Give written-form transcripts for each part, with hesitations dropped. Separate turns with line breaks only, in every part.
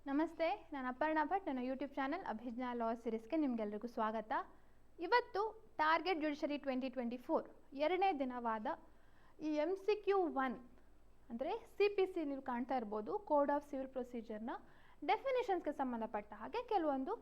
ನಮಸ್ತೆ, ನಾನು ಅಪರ್ಣಾ ಭಟ್. ನನ್ನ ಯೂಟ್ಯೂಬ್ ಚಾನಲ್ ಅಭಿಜ್ಞಾ ಲಾ ಸೀರೀಸ್ಗೆ ನಿಮಗೆಲ್ಲರಿಗೂ ಸ್ವಾಗತ. ಇವತ್ತು ಟಾರ್ಗೆಟ್ ಜುಡಿಷರಿ 2024 ಎರಡನೇ ದಿನವಾದ ಈ MCQ-1 ಅಂದರೆ CPC ನೀವು ಕಾಣ್ತಾ ಇರ್ಬೋದು, ಕೋಡ್ ಆಫ್ ಸಿವಿಲ್ ಪ್ರೊಸೀಜರ್ನ ಡೆಫಿನೇಷನ್ಸ್ಗೆ ಸಂಬಂಧಪಟ್ಟ ಹಾಗೆ ಕೆಲವೊಂದು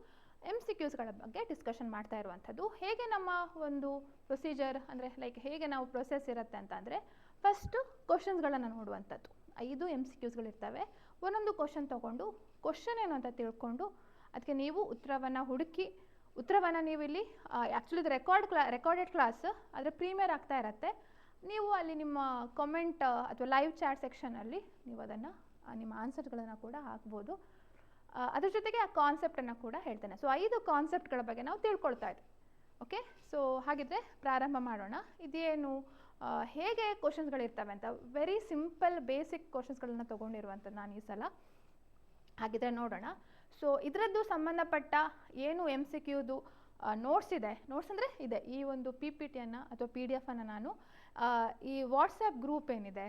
MCQsಗಳ ಬಗ್ಗೆ ಡಿಸ್ಕಷನ್ ಮಾಡ್ತಾ ಇರುವಂಥದ್ದು. ಹೇಗೆ ನಮ್ಮ ಒಂದು ಪ್ರೊಸೀಜರ್ ಅಂದರೆ ಹೇಗೆ ನಾವು ಪ್ರೊಸೆಸ್ ಇರುತ್ತೆ ಅಂತಂದರೆ, ಫಸ್ಟು ಕ್ವಶನ್ಸ್ಗಳನ್ನು ನೋಡುವಂಥದ್ದು. 5 MCQsಗಳಿರ್ತವೆ. ಒಂದೊಂದು ಕ್ವಶನ್ ತೊಗೊಂಡು ಕ್ವಶನ್ ಏನು ಅಂತ ತಿಳ್ಕೊಂಡು ಅದಕ್ಕೆ ನೀವು ಉತ್ತರವನ್ನು ಹುಡುಕಿ ಉತ್ತರವನ್ನು ನೀವು ಇಲ್ಲಿ ಆ್ಯಕ್ಚುಲಿ ಇದು ರೆಕಾರ್ಡೆಡ್ ಕ್ಲಾಸ್ ಆದರೆ ಪ್ರೀಮಿಯರ್ ಆಗ್ತಾ ಇರುತ್ತೆ. ನೀವು ಅಲ್ಲಿ ನಿಮ್ಮ ಕಾಮೆಂಟ್ ಅಥವಾ ಲೈವ್ ಚಾಟ್ ಸೆಕ್ಷನಲ್ಲಿ ನೀವು ಅದನ್ನು ನಿಮ್ಮ ಆನ್ಸರ್ಗಳನ್ನು ಕೂಡ ಹಾಕ್ಬೋದು. ಅದ್ರ ಜೊತೆಗೆ ಆ ಕಾನ್ಸೆಪ್ಟನ್ನು ಕೂಡ ಹೇಳ್ತೇನೆ. ಸೊ 5 ಕಾನ್ಸೆಪ್ಟ್ಗಳ ಬಗ್ಗೆ ನಾವು ತಿಳ್ಕೊಳ್ತಾ ಇದ್ದೀವಿ. ಓಕೆ, ಸೊ ಹಾಗಿದ್ರೆ ಪ್ರಾರಂಭ ಮಾಡೋಣ. ಇದೇನು ಹೇಗೆ ಕ್ವಶನ್ಸ್ಗಳಿರ್ತವೆ ಅಂತ ವೆರಿ ಸಿಂಪಲ್ ಬೇಸಿಕ್ ಕ್ವಶನ್ಸ್ಗಳನ್ನ ತೊಗೊಂಡಿರುವಂಥದ್ದು ನಾನು ಈ ಸಲ. ಹಾಗಿದ್ರೆ ನೋಡೋಣ. ಸೊ ಇದರದ್ದು ಸಂಬಂಧಪಟ್ಟ ಏನು MCQದು ನೋಟ್ಸ್ ಇದೆ, ನೋಟ್ಸ್ ಅಂದರೆ ಇದೆ, ಈ ಒಂದು PPTಯನ್ನು ಅಥವಾ PDF-ಅನ್ನು ನಾನು ಈ ವಾಟ್ಸಪ್ ಗ್ರೂಪ್ ಏನಿದೆ,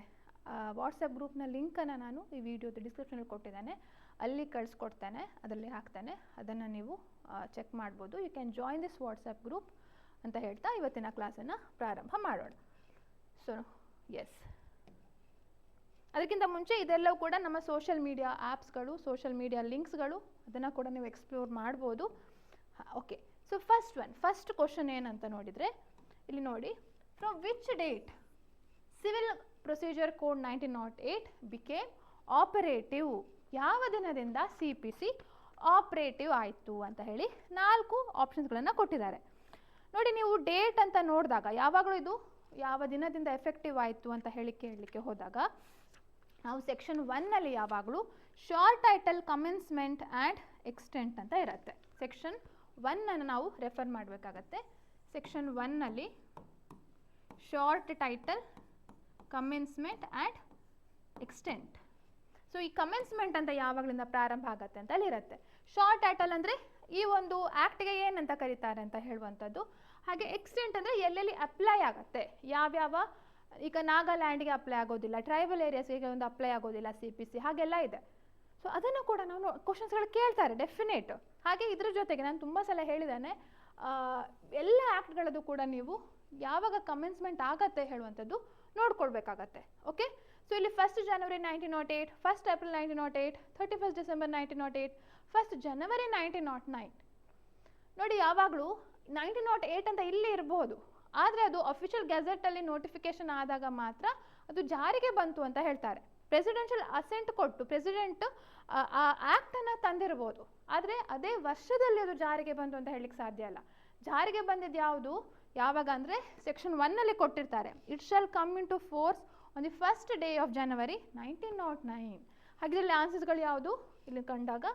ವಾಟ್ಸಪ್ ಗ್ರೂಪ್ನ ಲಿಂಕನ್ನು ನಾನು ಈ ವಿಡಿಯೋದ ಡಿಸ್ಕ್ರಿಪ್ಷನಲ್ಲಿ ಕೊಟ್ಟಿದ್ದೇನೆ, ಅಲ್ಲಿ ಕಳಿಸ್ಕೊಡ್ತೇನೆ, ಅದರಲ್ಲಿ ಹಾಕ್ತೇನೆ. ಅದನ್ನು ನೀವು ಚೆಕ್ ಮಾಡ್ಬೋದು. You can join this WhatsApp group ಅಂತ ಹೇಳ್ತಾ ಇವತ್ತಿನ ಕ್ಲಾಸನ್ನು ಪ್ರಾರಂಭ ಮಾಡೋಣ. ಸೊ ಎಸ್, ಅದಕ್ಕಿಂತ ಮುಂಚೆ ಇದೆಲ್ಲವೂ ಕೂಡ ನಮ್ಮ ಸೋಷಿಯಲ್ ಮೀಡಿಯಾ ಆ್ಯಪ್ಸ್ಗಳು, ಸೋಷಿಯಲ್ ಮೀಡಿಯಾ ಲಿಂಕ್ಸ್ಗಳು, ಅದನ್ನು ಕೂಡ ನೀವು ಎಕ್ಸ್ಪ್ಲೋರ್ ಮಾಡ್ಬೋದು. ಓಕೆ, ಸೊ ಫಸ್ಟ್ ಕ್ವಶನ್ ಏನಂತ ನೋಡಿದರೆ ಇಲ್ಲಿ ನೋಡಿ, from which date civil procedure code 1908 became operative? ಯಾವ ದಿನದಿಂದ CPC ಆಪರೇಟಿವ್ ಆಯಿತು ಅಂತ ಹೇಳಿ 4 ಆಪ್ಷನ್ಸ್ಗಳನ್ನು ಕೊಟ್ಟಿದ್ದಾರೆ. ನೋಡಿ, ನೀವು ಡೇಟ್ ಅಂತ ನೋಡಿದಾಗ ಯಾವಾಗಲೂ ಇದು ಯಾವ ದಿನದಿಂದ ಎಫೆಕ್ಟಿವ್ ಆಯಿತು ಅಂತ ಹೇಳಿ ಕೇಳಲಿಕ್ಕೆ ಹೋದಾಗ ನಾವು ಸೆಕ್ಷನ್ 1ನಲ್ಲಿ ಯಾವಾಗಲೂ short title, commencement and extent ಅಂತ ಇರುತ್ತೆ. ಸೆಕ್ಷನ್ 1ಅನ್ನು ನಾವು ರೆಫರ್ ಮಾಡಬೇಕಾಗತ್ತೆ. ಸೆಕ್ಷನ್ 1ನಲ್ಲಿ short title, commencement and extent. So ಈ ಕಮೆನ್ಸ್ಮೆಂಟ್ ಅಂತ ಯಾವಾಗಲಿಂದ ಪ್ರಾರಂಭ ಆಗುತ್ತೆ ಅಂತ ಅಲ್ಲಿರುತ್ತೆ. ಶಾರ್ಟ್ ಟೈಟಲ್ ಅಂದರೆ ಈ ಒಂದು ಆ್ಯಕ್ಟ್ಗೆ ಏನಂತ ಕರೀತಾರೆ ಅಂತ ಹೇಳುವಂಥದ್ದು. ಹಾಗೆ ಎಕ್ಸ್ಟೆಂಟ್ ಅಂದರೆ ಎಲ್ಲೆಲ್ಲಿ ಅಪ್ಲೈ ಆಗುತ್ತೆ, ಯಾವ್ಯಾವ, ಈಗ ನಾಗಾಲ್ಯಾಂಡ್ಗೆ ಅಪ್ಲೈ ಆಗೋದಿಲ್ಲ, ಟ್ರೈಬಲ್ ಏರಿಯಾಸ್ಗೆ ಒಂದು ಅಪ್ಲೈ ಆಗೋದಿಲ್ಲ CPC, ಹಾಗೆಲ್ಲ ಇದೆ. ಸೊ ಅದನ್ನು ಕೂಡ ನಾವು ಕ್ವಶನ್ಸ್ಗಳು ಕೇಳ್ತಾರೆ ಡೆಫಿನೇಟ್. ಹಾಗೆ ಇದ್ರ ಜೊತೆಗೆ ನಾನು ತುಂಬ ಸಲ ಹೇಳಿದ್ದೇನೆ, ಎಲ್ಲ ಆ್ಯಕ್ಟ್ಗಳದ್ದು ಕೂಡ ನೀವು ಯಾವಾಗ ಕಮೆನ್ಸ್ಮೆಂಟ್ ಆಗತ್ತೆ ಹೇಳುವಂಥದ್ದು ನೋಡ್ಕೊಳ್ಬೇಕಾಗತ್ತೆ. ಓಕೆ, ಸೊ ಇಲ್ಲಿ 1 ಜನವರಿ 1908, 1 ಏಪ್ರಿಲ್ 1908, 31 ಡಿಸೆಂಬರ್ 1908, 1 ಜನವರಿ 1909. ನೋಡಿ, ಯಾವಾಗಲೂ 1908 ಅಂತ ಇಲ್ಲಿ ಇರಬಹುದು, ಆದರೆ ಅದು ಅಫಿಷಿಯಲ್ ಗೆಜೆಟಲ್ಲಿ ನೋಟಿಫಿಕೇಶನ್ ಆದಾಗ ಮಾತ್ರ ಅದು ಜಾರಿಗೆ ಬಂತು ಅಂತ ಹೇಳ್ತಾರೆ. ಪ್ರೆಸಿಡೆನ್ಷಿಯಲ್ ಅಸೆಂಟ್ ಕೊಟ್ಟು ಪ್ರೆಸಿಡೆಂಟ್ ಆ ಆ್ಯಕ್ಟನ್ನು ತಂದಿರ್ಬೋದು, ಆದರೆ ಅದೇ ವರ್ಷದಲ್ಲಿ ಅದು ಜಾರಿಗೆ ಬಂತು ಅಂತ ಹೇಳಲಿಕ್ಕೆ ಸಾಧ್ಯ ಇಲ್ಲ. ಜಾರಿಗೆ ಬಂದಿದ್ದು ಯಾವುದು, ಯಾವಾಗ ಅಂದರೆ ಸೆಕ್ಷನ್ 1ನಲ್ಲಿ ಕೊಟ್ಟಿರ್ತಾರೆ, it shall come into force on the 1st day of January 1909. ಹಾಗಿದ್ರೆ ಆನ್ಸರ್ಸ್ಗಳು ಯಾವುದು ಇಲ್ಲಿ ಕಂಡಾಗ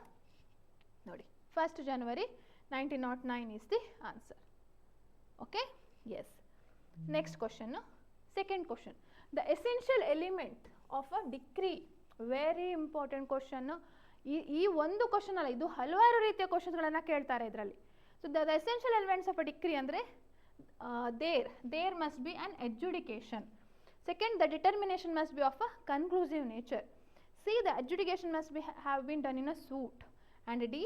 ನೋಡಿ, 1 January 1909 is the answer. Okay, yes. Next question, second question, the essential element of a decree. Very important question. ಈ ಒಂದು question ಅಲ್ಲ, ಇದು ಹಲವಾರು ರೀತಿಯ ಕ್ವಶನ್ಸ್ಗಳನ್ನು ಕೇಳ್ತಾರೆ ಇದರಲ್ಲಿ. So the essential elements of a decree ಅಂದರೆ there must be an adjudication. Second, the determination must be of a conclusive nature. C, the adjudication must be have been done in a suit. And D,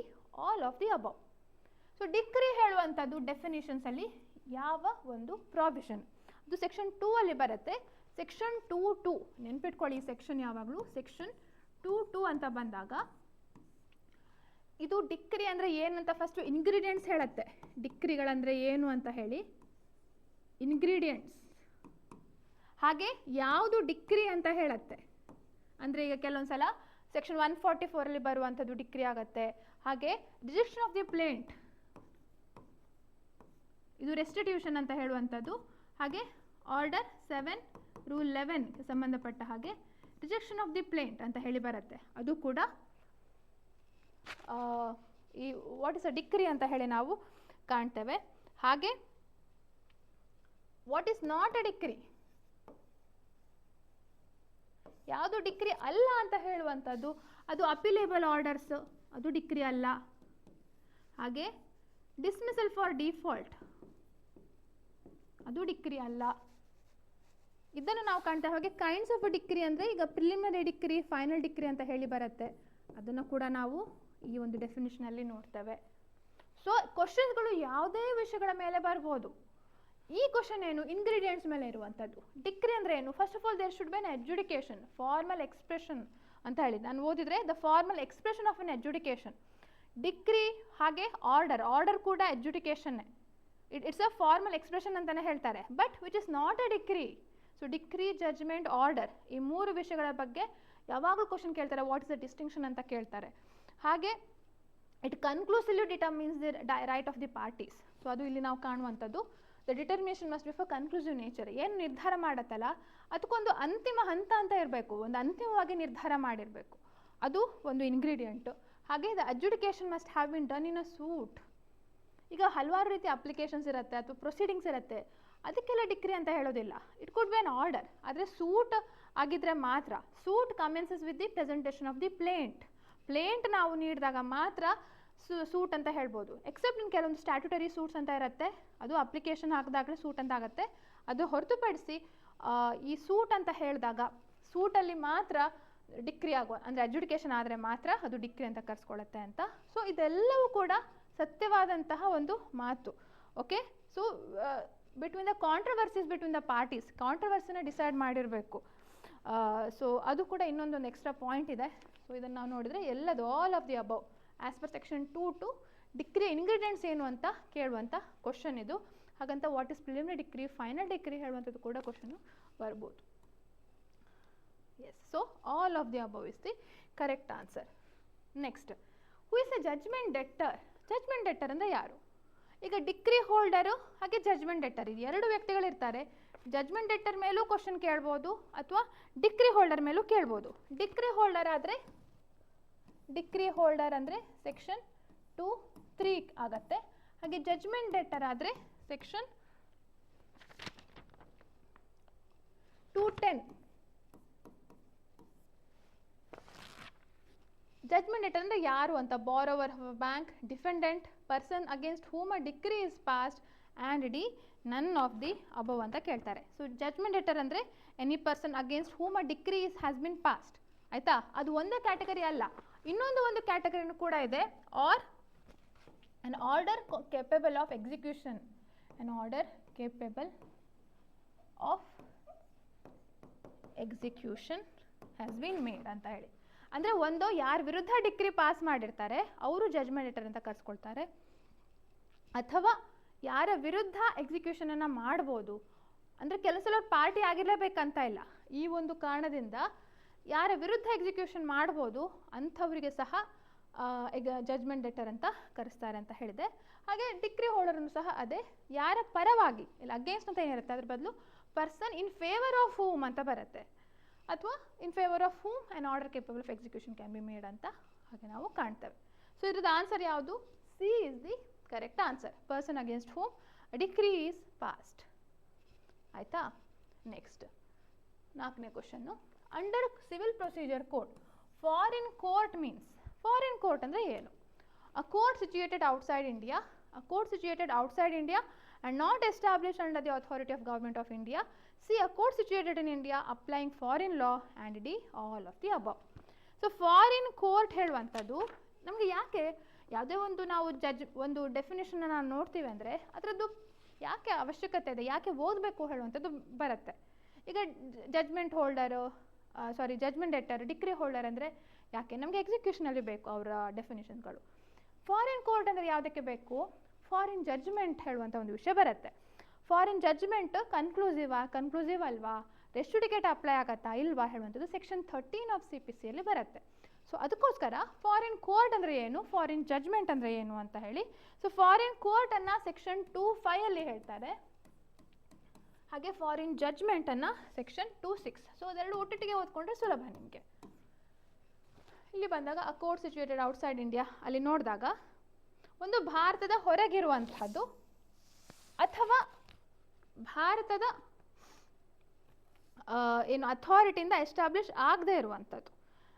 all of the above. So decree ಹೇಳುವಂಥದ್ದು definitions ಅಲ್ಲಿ ಯಾವ ಒಂದು provision, ಅದು section 2 ಅಲ್ಲಿ ಬರುತ್ತೆ. Section 2.2 ನೆನ್ಪಿಟ್ಕೊಳ್ಳಿ, section ಯಾವಾಗಲೂ section 2.2 ಅಂತ ಬಂದಾಗ ಇದು ಡಿಕ್ರಿ ಅಂದರೆ ಏನಂತ ಫಸ್ಟು ಇಂಗ್ರೀಡಿಯೆಂಟ್ಸ್ ಹೇಳುತ್ತೆ. ಡಿಕ್ರಿಗಳಂದರೆ ಏನು ಅಂತ ಹೇಳಿ ಇಂಗ್ರೀಡಿಯೆಂಟ್ಸ್, ಹಾಗೆ ಯಾವುದು ಡಿಕ್ರಿ ಅಂತ ಹೇಳುತ್ತೆ. ಅಂದರೆ ಈಗ ಕೆಲವೊಂದು ಸಲ ಸೆಕ್ಷನ್ 144ಅಲ್ಲಿ ಬರುವಂಥದ್ದು ಡಿಕ್ರಿ ಆಗುತ್ತೆ. ಹಾಗೆ ರಿಜೆಕ್ಷನ್ ಆಫ್ ದಿ ಪ್ಲೇಂಟ್, ಇದು ರೆಸ್ಟಿಟ್ಯೂಷನ್ ಅಂತ ಹೇಳುವಂಥದ್ದು. ಹಾಗೆ ಆರ್ಡರ್ 7 ರೂಲ್ 11ಗೆ ಸಂಬಂಧಪಟ್ಟ ಹಾಗೆ ರಿಜೆಕ್ಷನ್ ಆಫ್ ದಿ ಪ್ಲೇಂಟ್ ಅಂತ ಹೇಳಿ ಬರುತ್ತೆ. ಅದು ಕೂಡ ಈ ವಾಟ್ ಇಸ್ ಅ ಡಿಕ್ರಿ ಅಂತ ಹೇಳಿ ನಾವು ಕಾಣ್ತೇವೆ. ಹಾಗೆ what is not A decree, ಯಾವುದು ಡಿಕ್ರಿ ಅಲ್ಲ ಅಂತ ಹೇಳುವಂಥದ್ದು, ಅದು ಅಪಿಲೇಬಲ್ ಆರ್ಡರ್ಸ್, ಅದು ಡಿಕ್ರಿ ಅಲ್ಲ. ಹಾಗೆ ಡಿಸ್ಮಿಸಲ್ ಫಾರ್ ಡಿಫಾಲ್ಟ್, ಅದು ಡಿಕ್ರಿ ಅಲ್ಲ. ಇದನ್ನು ನಾವು ಕಾಣ್ತಾ ಹಾಗೆ ಕೈಂಡ್ಸ್ ಆಫ್ ಡಿಕ್ರಿ ಅಂದರೆ ಈಗ ಪ್ರಿಲಿಮಿನರಿ ಡಿಕ್ರಿ, ಫೈನಲ್ ಡಿಕ್ರಿ ಅಂತ ಹೇಳಿ ಬರುತ್ತೆ. ಅದನ್ನು ಕೂಡ ನಾವು ಈ ಒಂದು ಡೆಫಿನಿಷನಲ್ಲಿ ನೋಡ್ತೇವೆ. ಸೊ ಕ್ವಶನ್ಸ್ಗಳು ಯಾವುದೇ ವಿಷಯಗಳ ಮೇಲೆ ಬರ್ಬೋದು. ಈ ಕ್ವಶನ್ ಏನು, ಇಂಗ್ರೀಡಿಯೆಂಟ್ಸ್ ಮೇಲೆ ಇರುವಂಥದ್ದು. ಡಿಗ್ರಿ ಅಂದರೆ ಏನು, first of all there should be an adjudication, formal expression ಅಂತ ಹೇಳಿ ನಾನು ಓದಿದರೆ the formal expression of an adjudication. Decree ಹಾಗೆ ಆರ್ಡರ್ ಕೂಡ ಎಜುಡಿಕೇಷನ್ನೇ. ಇಟ್ಸ್ ಅ ಫಾರ್ಮಲ್ ಎಕ್ಸ್ಪ್ರೆಷನ್ ಅಂತಲೇ ಹೇಳ್ತಾರೆ, but which is not a decree. So decree, judgment, order, ಈ ಮೂರು ವಿಷಯಗಳ ಬಗ್ಗೆ ಯಾವಾಗಲೂ ಕ್ವಶನ್ ಕೇಳ್ತಾರೆ, ವಾಟ್ ಇಸ್ ದ ಡಿಸ್ಟಿಂಕ್ಷನ್ ಅಂತ ಕೇಳ್ತಾರೆ. ಹಾಗೆ it conclusively determines the right of the parties. So ಅದು ಇಲ್ಲಿ ನಾವು ಕಾಣುವಂಥದ್ದು. The determination must be for conclusive nature. ಏನು ನಿರ್ಧಾರ ಮಾಡತ್ತಲ್ಲ ಅದಕ್ಕೊಂದು ಅಂತಿಮ ಹಂತ ಅಂತ ಇರಬೇಕು, ಒಂದು ಅಂತಿಮವಾಗಿ ನಿರ್ಧಾರ ಮಾಡಿರಬೇಕು, ಅದು ಒಂದು ಇಂಗ್ರೀಡಿಯೆಂಟು. ಹಾಗೆ the adjudication must have been done in a suit. ಈಗ ಹಲವಾರು ರೀತಿ ಅಪ್ಲಿಕೇಶನ್ಸ್ ಇರುತ್ತೆ ಅಥವಾ ಪ್ರೊಸೀಡಿಂಗ್ಸ್ ಇರುತ್ತೆ, ಅದಕ್ಕೆಲ್ಲ ಡಿಗ್ರಿ ಅಂತ ಹೇಳೋದಿಲ್ಲ. It could be an order, ಆದರೆ ಸೂಟ್ ಆಗಿದ್ರೆ ಮಾತ್ರ. Suit commences with the presentation of the plaint ನಾವು ನೀಡಿದಾಗ ಮಾತ್ರ ಸೂಟ್ ಅಂತ ಹೇಳ್ಬೋದು. ಎಕ್ಸೆಪ್ಟ್ ಇನ್ ಕೆಲವೊಂದು ಸ್ಟ್ಯಾಟ್ಯುಟರಿ ಸೂಟ್ಸ್ ಅಂತ ಇರುತ್ತೆ, ಅದು ಅಪ್ಲಿಕೇಶನ್ ಹಾಕಿದಾಗಲೇ ಸೂಟ್ ಅಂತ ಆಗುತ್ತೆ. ಅದು ಹೊರತುಪಡಿಸಿ ಈ ಸೂಟ್ ಅಂತ ಹೇಳಿದಾಗ ಸೂಟಲ್ಲಿ ಮಾತ್ರ ಡಿಗ್ರಿ ಆಗುವ, ಅಂದರೆ ಅಡ್ಜುಡಿಕೇಷನ್ ಆದರೆ ಮಾತ್ರ ಅದು ಡಿಗ್ರಿ ಅಂತ ಕರೆಸ್ಕೊಳ್ಳುತ್ತೆ ಅಂತ. ಸೊ ಇದೆಲ್ಲವೂ ಕೂಡ ಸತ್ಯವಾದಂತಹ ಒಂದು ಮಾತು. Okay, so between the controversies between the parties, ಕಾಂಟ್ರವರ್ಸಿನ ಡಿಸೈಡ್ ಮಾಡಿರಬೇಕು. ಸೊ ಅದು ಕೂಡ ಇನ್ನೊಂದೊಂದು ಎಕ್ಸ್ಟ್ರಾ ಪಾಯಿಂಟ್ ಇದೆ. ಸೊ ಇದನ್ನು ನಾವು ನೋಡಿದರೆ ಎಲ್ಲದು all of the above as per section 2 decree ingredients ಏನು ಅಂತ ಕೇಳುವಂಥ ಕ್ವಶನ್ ಇದು. ಹಾಗಂತ what is preliminary decree, final decree ಹೇಳುವಂಥದ್ದು ಕೂಡ ಕ್ವಶನು ಬರ್ಬೋದು. Yes, so all of the above is the correct answer. Next, who is a judgment debtor. Judgement debtor ಅಂದರೆ ಯಾರು? ಈಗ ಡಿಗ್ರಿ ಹೋಲ್ಡರು ಹಾಗೆ ಜಜ್ಮೆಂಟ್ ಡೆಟ್ಟರ್, ಇದು ಎರಡು ವ್ಯಕ್ತಿಗಳಿರ್ತಾರೆ. ಜಜ್ಮೆಂಟ್ ಡೆಟ್ಟರ್ ಮೇಲೂ ಕ್ವಶನ್ ಕೇಳ್ಬೋದು ಅಥವಾ ಡಿಗ್ರಿ ಹೋಲ್ಡರ್ ಮೇಲೂ ಕೇಳ್ಬೋದು. ಡಿಗ್ರಿ ಹೋಲ್ಡರ್ ಅಂದರೆ ಸೆಕ್ಷನ್ 2(3) ಆಗತ್ತೆ. ಹಾಗೆ ಜಜ್ಮೆಂಟ್ ಡೆಟ್ಟರ್ ಆದರೆ ಸೆಕ್ಷನ್ 2(10). ಜಜ್ಮೆಂಟ್ ಡೆಟ್ಟರ್ ಅಂದರೆ ಯಾರು ಅಂತ, borrower of bank, defendant, person against whom a degree is passed and D none of the above ಅಂತ ಕೇಳ್ತಾರೆ. ಸೊ ಜಜ್ಮೆಂಟ್ ಡೆಟ್ಟರ್ ಅಂದರೆ any person against whom a degree has been passed. ಆಯಿತಾ, ಅದು ಒಂದೇ category ಅಲ್ಲ, ಇನ್ನೊಂದು ಕ್ಯಾಟಗರಿನೂ ಕೂಡ ಇದೆ. Or an order capable of execution, an order capable of execution has been made ಅಂತ ಹೇಳಿ. ಅಂದರೆ ಒಂದು ಯಾರ ವಿರುದ್ಧ ಡಿಗ್ರಿ ಪಾಸ್ ಮಾಡಿರ್ತಾರೆ ಅವರು ಜಜ್ಮೆಂಟ್ ಡೆಟ್ಟರ್ ಅಂತ ಕರೆಸ್ಕೊಳ್ತಾರೆ, ಅಥವಾ ಯಾರ ವಿರುದ್ಧ ಎಕ್ಸಿಕ್ಯೂಷನನ್ನು ಮಾಡ್ಬೋದು. ಅಂದರೆ ಕೆಲವು ಪಾರ್ಟಿ ಆಗಿರಲೇಬೇಕಂತ ಇಲ್ಲ, ಈ ಒಂದು ಕಾರಣದಿಂದ ಯಾರ ವಿರುದ್ಧ ಎಕ್ಸಿಕ್ಯೂಷನ್ ಮಾಡ್ಬೋದು ಅಂಥವರಿಗೆ ಸಹ ಈಗ ಜಜ್ಮೆಂಟ್ ಡೆಟ್ಟರ್ ಅಂತ ಕರೆಸ್ತಾರೆ ಅಂತ ಹೇಳಿದೆ. ಹಾಗೆ ಡಿಗ್ರಿ ಹೋಲ್ಡರನ್ನು ಸಹ ಅದೇ, ಯಾರ ಪರವಾಗಿ ಇಲ್ಲ, ಅಗೇನ್ಸ್ಟ್ ಅಂತ ಏನಿರುತ್ತೆ ಅದ್ರ ಬದಲು ಪರ್ಸನ್ ಇನ್ ಫೇವರ್ ಆಫ್ ಹೂಮ್ ಅಂತ ಬರುತ್ತೆ, ಅಥವಾ in favour of whom an order capable of execution can be made ಅಂತ ಹಾಗೆ ನಾವು ಕಾಣ್ತೇವೆ. ಸೊ ಇದ್ರದ್ದು ಆನ್ಸರ್ ಯಾವುದು? C is the correct answer. Person against whom degree is passed. ಆಯಿತಾ? ನೆಕ್ಸ್ಟ್ 4ನೇ question. Under civil procedure code foreign court means, foreign court ಅಂದರೆ ಏನು? A court situated outside India, a court situated outside India and not established under the authority of Government of India. C, a court situated in India applying foreign law, and D, all of the above. So foreign court ಹೇಳುವಂಥದ್ದು ನಮಗೆ ಯಾಕೆ ಯಾವುದೇ ಒಂದು ನಾವು ಒಂದು ಡೆಫಿನೇಷನ್ನ ನಾವು ನೋಡ್ತೀವಿ ಅಂದರೆ ಅದರದ್ದು ಯಾಕೆ ಅವಶ್ಯಕತೆ ಇದೆ, ಯಾಕೆ ಓದಬೇಕು ಹೇಳುವಂಥದ್ದು ಬರುತ್ತೆ. ಈಗ ಜಜ್ಮೆಂಟ್ ಡೆಟ್ಟರ್, ಡಿಗ್ರಿ ಹೋಲ್ಡರ್ ಅಂದರೆ ಯಾಕೆ ನಮಗೆ ಎಕ್ಸಿಕ್ಯೂಷನಲ್ಲಿ ಬೇಕು ಅವರ ಡೆಫಿನೇಷನ್ಗಳು. ಫಾರಿನ್ ಕೋರ್ಟ್ ಅಂದರೆ ಯಾವುದಕ್ಕೆ ಬೇಕು? ಫಾರಿನ್ ಜಡ್ಜ್ಮೆಂಟ್ ಹೇಳುವಂಥ ಒಂದು ವಿಷಯ ಬರುತ್ತೆ. ಫಾರಿನ್ ಜಡ್ಜ್ಮೆಂಟ್ ಕನ್ಕ್ಲೂಸಿವ್ ಅಲ್ವಾ, ರೆಸ್ಟುಡಿಕೇಟ್ ಅಪ್ಲೈ ಆಗತ್ತಾ ಇಲ್ವಾ ಹೇಳುವಂಥದ್ದು ಸೆಕ್ಷನ್ 13 ಆಫ್ CPCಯಲ್ಲಿ ಬರುತ್ತೆ. ಸೊ ಅದಕ್ಕೋಸ್ಕರ ಫಾರಿನ್ ಕೋರ್ಟ್ ಅಂದರೆ ಏನು, ಫಾರಿನ್ ಜಡ್ಜ್ಮೆಂಟ್ ಅಂದರೆ ಏನು ಅಂತ ಹೇಳಿ. ಸೊ ಫಾರಿನ್ ಕೋರ್ಟನ್ನು ಸೆಕ್ಷನ್ 2(5) ಹೇಳ್ತಾರೆ, ಹಾಗೆ ಫಾರಿನ್ ಜಡ್ಜ್ಮೆಂಟನ್ನು ಸೆಕ್ಷನ್ 2(6). ಸೊ ಅದೆರಡು ಒಟ್ಟಿಗೆ ಓದ್ಕೊಂಡ್ರೆ ಸುಲಭ ನಿಮಗೆ. ಇಲ್ಲಿ ಬಂದಾಗ a court situated outside India ಅಲ್ಲಿ ನೋಡಿದಾಗ ಒಂದು ಭಾರತದ ಹೊರಗಿರುವಂಥದ್ದು ಅಥವಾ ಭಾರತದ ಏನು ಅಥಾರಿಟಿಯಿಂದ ಎಸ್ಟಾಬ್ಲಿಷ್ ಆಗದೇ ಇರುವಂಥದ್ದು,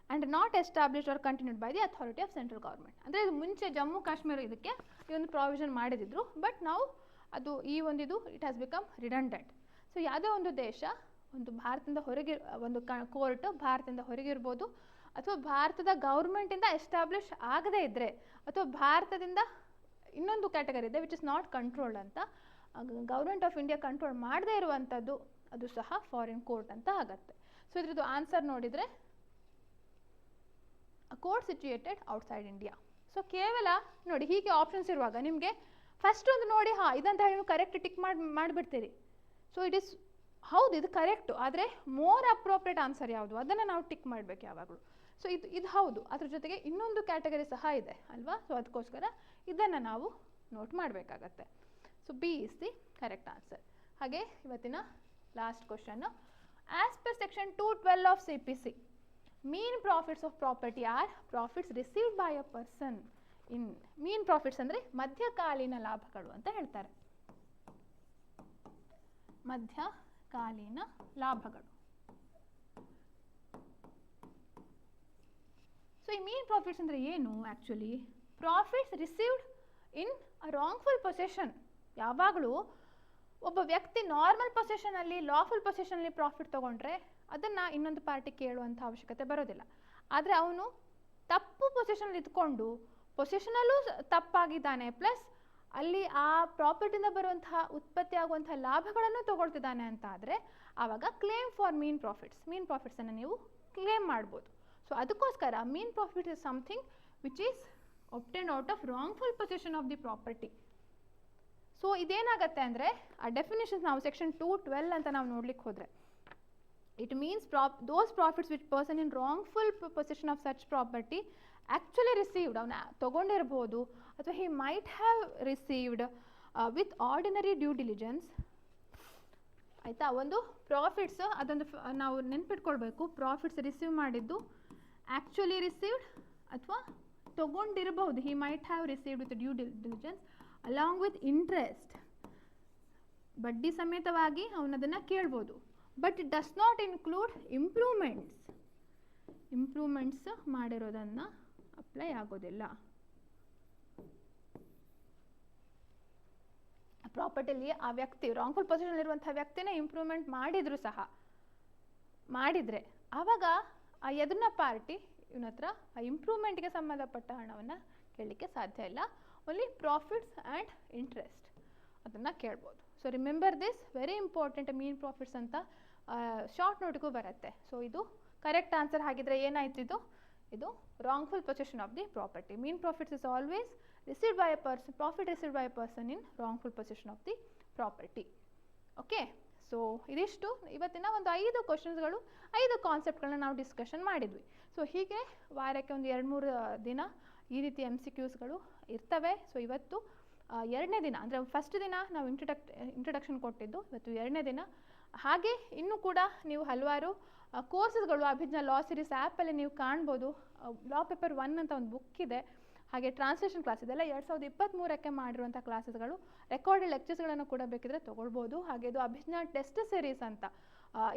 and not established or continued by the authority of central government. ಅಂದರೆ ಇದು ಮುಂಚೆ ಜಮ್ಮು ಕಾಶ್ಮೀರ ಇದಕ್ಕೆ ಈ ಒಂದು ಪ್ರಾವಿಷನ್ ಮಾಡಿದಿದ್ರು, ಬಟ್ ನಾವು ಅದು ಈ ಒಂದಿದು it has become redundant. So ಯಾವುದೇ ಒಂದು ದೇಶ ಒಂದು ಭಾರತದಿಂದ ಹೊರಗೆ ಒಂದು ಕೋರ್ಟ್ ಭಾರತದಿಂದ ಹೊರಗಿರ್ಬೋದು ಅಥವಾ ಭಾರತದ ಗೌರ್ಮೆಂಟಿಂದ ಎಸ್ಟಾಬ್ಲಿಷ್ ಆಗದೇ ಇದ್ದರೆ, ಅಥವಾ ಭಾರತದಿಂದ ಇನ್ನೊಂದು ಕ್ಯಾಟಗರಿ ಇದೆ ವಿಚ್ ಇಸ್ ನಾಟ್ ಕಂಟ್ರೋಲ್ಡ್ ಅಂತ, ಗೌರ್ಮೆಂಟ್ ಆಫ್ ಇಂಡಿಯಾ ಕಂಟ್ರೋಲ್ ಮಾಡದೇ ಇರುವಂಥದ್ದು, ಅದು ಸಹ ಫಾರಿನ್ ಕೋರ್ಟ್ ಅಂತ ಆಗುತ್ತೆ. ಸೊ ಇದ್ರದ್ದು ಆನ್ಸರ್ ನೋಡಿದರೆ court situated outside India. So ಕೇವಲ ನೋಡಿ ಹೀಗೆ ಆಪ್ಷನ್ಸ್ ಇರುವಾಗ ನಿಮಗೆ ಫಸ್ಟ್ ಒಂದು ನೋಡಿ ಇದಂತ ಹೇಳಿ ನೀವು ಕರೆಕ್ಟ್ ಟಿಕ್ ಮಾಡಿಬಿಡ್ತೀರಿ. ಸೊ ಇಟ್ ಈಸ್ ಹೌದು ಇದು ಕರೆಕ್ಟು, ಆದರೆ ಮೋರ್ ಅಪ್ರೋಪ್ರಿಯೇಟ್ ಆನ್ಸರ್ ಯಾವುದು ಅದನ್ನು ನಾವು ಟಿಕ್ ಮಾಡಬೇಕು ಯಾವಾಗಲೂ. ಸೊ ಇದು ಹೌದು, ಅದ್ರ ಜೊತೆಗೆ ಇನ್ನೊಂದು ಕ್ಯಾಟಗರಿ ಸಹ ಇದೆ ಅಲ್ವಾ. ಸೊ ಅದಕ್ಕೋಸ್ಕರ ಇದನ್ನು ನಾವು ನೋಟ್ ಮಾಡಬೇಕಾಗತ್ತೆ. So B is the correct answer. ಹಾಗೆ ಇವತ್ತಿನ last question, as per section 212 of CPC, mean profits of property or profits received by a person in. Mean profits ಅಂದರೆ ಮಧ್ಯಕಾಲೀನ ಲಾಭಗಳು ಅಂತ ಹೇಳ್ತಾರೆ. ಮಧ್ಯಕಾಲೀನ ಲಾಭಗಳು. ಸೊ ಈ ಮೀನ್ ಪ್ರಾಫಿಟ್ಸ್ ಅಂದರೆ ಏನು ಆ್ಯಕ್ಚುಲಿ? ಪ್ರಾಫಿಟ್ಸ್ ರಿಸೀವ್ಡ್ ಇನ್ ಅ ರಾಂಗ್ಫುಲ್ ಪೊಸೆಷನ್. ಯಾವಾಗಲೂ ಒಬ್ಬ ವ್ಯಕ್ತಿ ನಾರ್ಮಲ್ ಪೊಸೆಷನಲ್ಲಿ, ಲಾಫುಲ್ ಪೊಸೆಷನಲ್ಲಿ ಪ್ರಾಫಿಟ್ ತೊಗೊಂಡ್ರೆ ಅದನ್ನು ಇನ್ನೊಂದು ಪಾರ್ಟಿ ಕೇಳುವಂಥ ಅವಶ್ಯಕತೆ ಬರೋದಿಲ್ಲ. ಆದರೆ ಅವನು ತಪ್ಪು ಪೊಸೆಷನಲ್ಲಿ ಇದ್ಕೊಂಡು ಪೊಸೆಷನಲ್ಲೂ ತಪ್ಪಾಗಿದ್ದಾನೆ, ಪ್ಲಸ್ ಅಲ್ಲಿ ಆ ಪ್ರಾಪರ್ಟಿಯಿಂದ ಬರುವಂತಹ ಉತ್ಪತ್ತಿ ಆಗುವಂಥ ಲಾಭಗಳನ್ನು ತೊಗೊಳ್ತಿದ್ದಾನೆ ಅಂತ ಆದರೆ ಆವಾಗ ಕ್ಲೇಮ್ ಫಾರ್ ಮೀನ್ ಪ್ರಾಫಿಟ್ಸನ್ನು ನೀವು ಕ್ಲೇಮ್ ಮಾಡ್ಬೋದು. ಸೊ ಅದಕ್ಕೋಸ್ಕರ ಮೀನ್ profit is something which is obtained out of wrongful possession of the property. So ಇದೇನಾಗುತ್ತೆ ಅಂದರೆ ಆ ಡೆಫಿನೇಷನ್ಸ್ ನಾವು ಸೆಕ್ಷನ್ 212 ಅಂತ ನಾವು ನೋಡ್ಲಿಕ್ಕೆ ಹೋದರೆ, it means those profits which person in wrongful possession of such property actually received, ಅವನು ತೊಗೊಂಡಿರ್ಬೋದು ಅಥವಾ he might have received with ordinary due diligence. ಆಯಿತಾ, ಒಂದು ಪ್ರಾಫಿಟ್ಸ್ ಅದೊಂದು ನಾವು ನೆನ್ಪಿಟ್ಕೊಳ್ಬೇಕು. ಪ್ರಾಫಿಟ್ಸ್ ರಿಸೀವ್ ಮಾಡಿದ್ದು ಆ್ಯಕ್ಚುಲಿ ರಿಸೀವ್ಡ್ ಅಥವಾ ತೊಗೊಂಡಿರಬಹುದು, he might have received with due diligence along with interest, ಬಡ್ಡಿ ಸಮೇತವಾಗಿ ಅವನದನ್ನು ಕೇಳ್ಬೋದು. But it does not include improvements ಮಾಡಿರೋದನ್ನು ಅಪ್ಲೈ ಆಗೋದಿಲ್ಲ. ಪ್ರಾಪರ್ಟಿಲಿ ಆ ವ್ಯಕ್ತಿ ರಾಂಗ್ಫುಲ್ ಪೊಸಿಷನಲ್ಲಿರುವಂಥ ವ್ಯಕ್ತಿನೇ ಇಂಪ್ರೂವ್ಮೆಂಟ್ ಮಾಡಿದ್ರು ಸಹ ಮಾಡಿದರೆ ಆವಾಗ ಆ ಎದುರಿನ ಪಾರ್ಟಿ ಇವನ ಹತ್ರ ಆ ಇಂಪ್ರೂವ್ಮೆಂಟ್ಗೆ ಸಂಬಂಧಪಟ್ಟ ಹಣವನ್ನು ಕೇಳಲಿಕ್ಕೆ ಸಾಧ್ಯ ಇಲ್ಲ. ಓನ್ಲಿ ಪ್ರಾಫಿಟ್ಸ್ ಆ್ಯಂಡ್ ಇಂಟ್ರೆಸ್ಟ್ ಅದನ್ನು ಕೇಳ್ಬೋದು. So remember this, very important. Mean profits ಅಂತ ಶಾರ್ಟ್ ನೋಟ್ಗೂ ಬರುತ್ತೆ. ಸೊ ಇದು ಕರೆಕ್ಟ್ ಆನ್ಸರ್. ಹಾಗಿದ್ರೆ ಏನಾಯ್ತು ಇದು wrongful possession of the property. Mean profits is always received by A person, profit received by A person in wrongful possession of the property. Okay, so ಇದಿಷ್ಟು ಇವತ್ತಿನ ಒಂದು 5 ಕ್ವಶನ್ಸ್ಗಳು, 5 ಕಾನ್ಸೆಪ್ಟ್ಗಳನ್ನ ನಾವು ಡಿಸ್ಕಷನ್ ಮಾಡಿದ್ವಿ. ಸೊ ಹೀಗೆ ವಾರಕ್ಕೆ ಒಂದು 2-3 ದಿನ ಈ ರೀತಿ MCQsಗಳು ಇರ್ತವೆ. ಸೊ ಇವತ್ತು 2ನೇ ದಿನ, ಅಂದರೆ ಫಸ್ಟ್ ದಿನ ನಾವು ಇಂಟ್ರಡಕ್ಷನ್ ಕೊಟ್ಟಿದ್ದು, ಇವತ್ತು 2ನೇ ದಿನ. ಹಾಗೆ ಇನ್ನೂ ಕೂಡ ನೀವು ಹಲವಾರು ಕೋರ್ಸಸ್ಗಳು ಅಭಿಜ್ಞಾ ಲಾ ಸೀರೀಸ್ ಆ್ಯಪಲ್ಲಿ ನೀವು ಕಾಣ್ಬೋದು. ಲಾ ಪೇಪರ್ 1 ಅಂತ ಒಂದು ಬುಕ್ ಇದೆ, ಹಾಗೆ ಟ್ರಾನ್ಸ್ಲೇಷನ್ ಕ್ಲಾಸ್ ಇದೆಲ್ಲ 2023ಕ್ಕೆ ಮಾಡಿರುವಂಥ ಕ್ಲಾಸಸ್ಗಳು. ರೆಕಾರ್ಡೆಡ್ ಲೆಕ್ಚರ್ಸ್ಗಳನ್ನು ಕೂಡ ಬೇಕಿದ್ರೆ ತೊಗೊಳ್ಬೋದು. ಹಾಗೆ ಇದು ಅಭಿಜ್ಞಾ ಟೆಸ್ಟ್ ಸೀರೀಸ್ ಅಂತ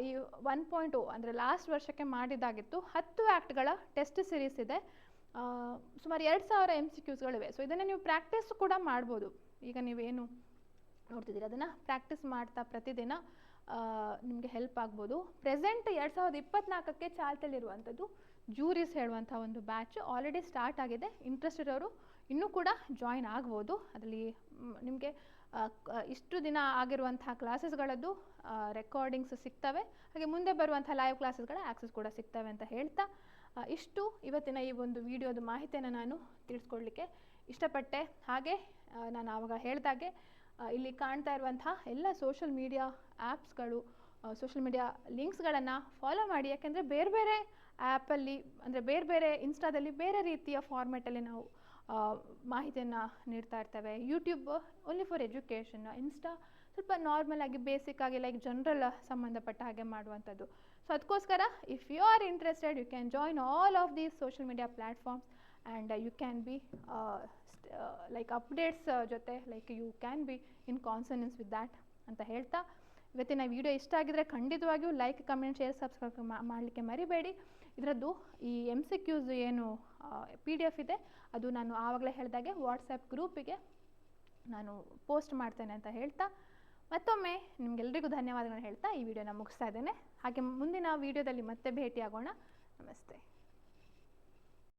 ಈ 1.0 ಅಂದರೆ ಲಾಸ್ಟ್ ವರ್ಷಕ್ಕೆ ಮಾಡಿದ್ದಾಗಿತ್ತು. 10 ಆ್ಯಕ್ಟ್ಗಳ ಟೆಸ್ಟ್ ಸೀರೀಸ್ ಇದೆ. ಸುಮಾರು 2000 MCQsಗಳಿವೆ. ಸೊ ಇದನ್ನು ನೀವು ಪ್ರಾಕ್ಟೀಸ್ ಕೂಡ ಮಾಡ್ಬೋದು. ಈಗ ನೀವೇನು ನೋಡ್ತಿದ್ದೀರಿ ಅದನ್ನು ಪ್ರಾಕ್ಟೀಸ್ ಮಾಡ್ತಾ ಪ್ರತಿದಿನ ನಿಮಗೆ ಹೆಲ್ಪ್ ಆಗ್ಬೋದು. ಪ್ರೆಸೆಂಟ್ 2024ಕ್ಕೆ ಚಾಲ್ತಿಯಲ್ಲಿರುವಂಥದ್ದು ಜೂರಿಸ್ ಹೇಳುವಂಥ ಒಂದು ಬ್ಯಾಚ್ ಆಲ್ರೆಡಿ ಸ್ಟಾರ್ಟ್ ಆಗಿದೆ. ಇಂಟ್ರೆಸ್ಟ್ ಇರೋರು ಇನ್ನೂ ಕೂಡ ಜಾಯಿನ್ ಆಗ್ಬೋದು. ಅದರಲ್ಲಿ ನಿಮಗೆ ಇಷ್ಟು ದಿನ ಆಗಿರುವಂಥ ಕ್ಲಾಸಸ್ಗಳದ್ದು ರೆಕಾರ್ಡಿಂಗ್ಸ್ ಸಿಗ್ತವೆ, ಹಾಗೆ ಮುಂದೆ ಬರುವಂಥ ಲೈವ್ ಕ್ಲಾಸಸ್ಗಳ ಆ್ಯಕ್ಸಸ್ ಕೂಡ ಸಿಗ್ತವೆ ಅಂತ ಹೇಳ್ತಾ ಇಷ್ಟು ಇವತ್ತಿನ ಈ ಒಂದು ವಿಡಿಯೋದ ಮಾಹಿತಿಯನ್ನು ನಾನು ತಿಳಿಸ್ಕೊಡ್ಲಿಕ್ಕೆ ಇಷ್ಟಪಟ್ಟೆ. ಹಾಗೆ ನಾನು ಆವಾಗ ಹೇಳಿದಾಗೆ ಇಲ್ಲಿ ಕಾಣ್ತಾ ಇರುವಂಥ ಎಲ್ಲ ಸೋಷಲ್ ಮೀಡಿಯಾ ಆ್ಯಪ್ಸ್ಗಳು, ಸೋಷಲ್ ಮೀಡಿಯಾ ಲಿಂಕ್ಸ್ಗಳನ್ನು ಫಾಲೋ ಮಾಡಿ. ಯಾಕೆಂದರೆ ಬೇರೆ ಬೇರೆ ಆ್ಯಪಲ್ಲಿ, ಅಂದರೆ ಬೇರೆ ಬೇರೆ ಇನ್ಸ್ಟಾದಲ್ಲಿ ಬೇರೆ ರೀತಿಯ ಫಾರ್ಮ್ಯಾಟಲ್ಲಿ ನಾವು ಮಾಹಿತಿಯನ್ನು ನೀಡ್ತಾ ಇರ್ತೇವೆ. YouTube only for education, Insta ಸ್ವಲ್ಪ ನಾರ್ಮಲ್ ಆಗಿ ಬೇಸಿಕ್ ಆಗಿ ಲೈಕ್ ಜನರಲ್ ಸಂಬಂಧಪಟ್ಟ ಹಾಗೆ ಮಾಡುವಂಥದ್ದು. ಸೊ ಅದಕ್ಕೋಸ್ಕರ if you are interested you can join all of these social media platforms and you can be like updates ಜೊತೆ like you can be in consonance with that ಅಂತ ಹೇಳ್ತಾ ಇವತ್ತಿನ video ಇಷ್ಟ ಆಗಿದ್ರೆ ಖಂಡಿತವಾಗಿಯೂ ಲೈಕ್, ಕಮೆಂಟ್, ಶೇರ್, ಸಬ್ಸ್ಕ್ರೈಬ್ ಮಾಡಲಿಕ್ಕೆ ಮರಿಬೇಡಿ. ಇದರದ್ದು ಈ MCQs ಏನು PDF ಇದೆ ಅದು ನಾನು ಆವಾಗಲೇ ಹೇಳಿದಾಗೆ ವಾಟ್ಸಪ್ ಗ್ರೂಪಿಗೆ ನಾನು ಪೋಸ್ಟ್ ಮಾಡ್ತೇನೆ ಅಂತ ಹೇಳ್ತಾ ಮತ್ತೊಮ್ಮೆ ನಿಮಗೆಲ್ಲರಿಗೂ ಧನ್ಯವಾದಗಳನ್ನು ಹೇಳ್ತಾ ಈ ವಿಡಿಯೋನ ಮುಗಿಸ್ತಾ ಇದ್ದೇನೆ. ಹಾಗೆ ಮುಂದಿನ ವಿಡಿಯೋದಲ್ಲಿ ಮತ್ತೆ ಭೇಟಿಯಾಗೋಣ. ನಮಸ್ತೆ.